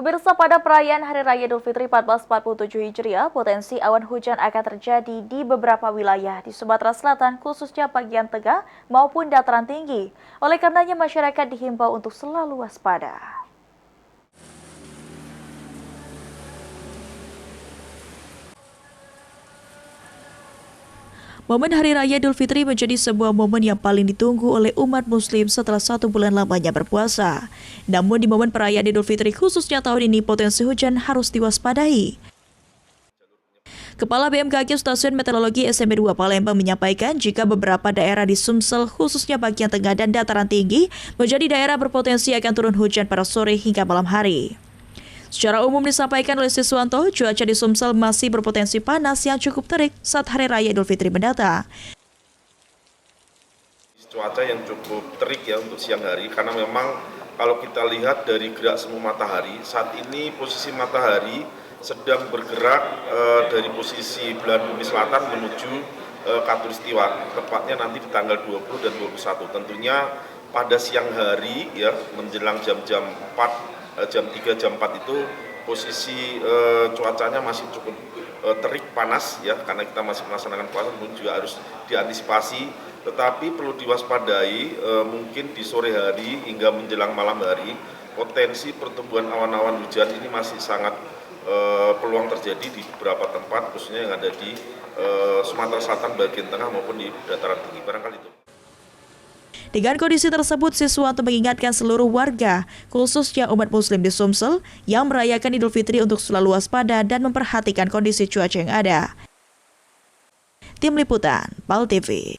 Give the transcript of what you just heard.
Pemirsa, pada perayaan Hari Raya Idul Fitri 1447 Hijriah, potensi awan hujan akan terjadi di beberapa wilayah di Sumatera Selatan, khususnya bagian tengah maupun dataran tinggi. Oleh karenanya, masyarakat dihimbau untuk selalu waspada. Momen Hari Raya Idul Fitri menjadi sebuah momen yang paling ditunggu oleh umat muslim setelah 1 bulan lamanya berpuasa. Namun di momen perayaan Idul Fitri khususnya tahun ini, potensi hujan harus diwaspadai. Kepala BMKG Stasiun Meteorologi SMP 2 Palembang menyampaikan jika beberapa daerah di Sumsel khususnya bagian tengah dan dataran tinggi menjadi daerah berpotensi akan turun hujan pada sore hingga malam hari. Secara umum disampaikan oleh Siswanto, cuaca di Sumsel masih berpotensi panas yang cukup terik saat Hari Raya Idul Fitri mendatang. Cuaca yang cukup terik ya untuk siang hari, karena memang kalau kita lihat dari gerak semu matahari, saat ini posisi matahari sedang bergerak dari posisi belahan bumi selatan menuju Khatulistiwa, tepatnya nanti di tanggal 20 dan 21. Tentunya pada siang hari ya, menjelang jam-jam 4, jam 3, jam 4 itu posisi cuacanya masih cukup terik, panas ya, karena kita masih melaksanakan puasa pun juga harus diantisipasi, tetapi perlu diwaspadai mungkin di sore hari hingga menjelang malam hari potensi pertumbuhan awan-awan hujan ini masih sangat peluang terjadi di beberapa tempat, khususnya yang ada di Sumatera Selatan bagian tengah maupun di dataran tinggi, barangkali itu. Dengan kondisi tersebut, Siswanto mengingatkan seluruh warga, khususnya umat muslim di Sumsel, yang merayakan Idul Fitri untuk selalu waspada dan memperhatikan kondisi cuaca yang ada. Tim Liputan, PAL TV.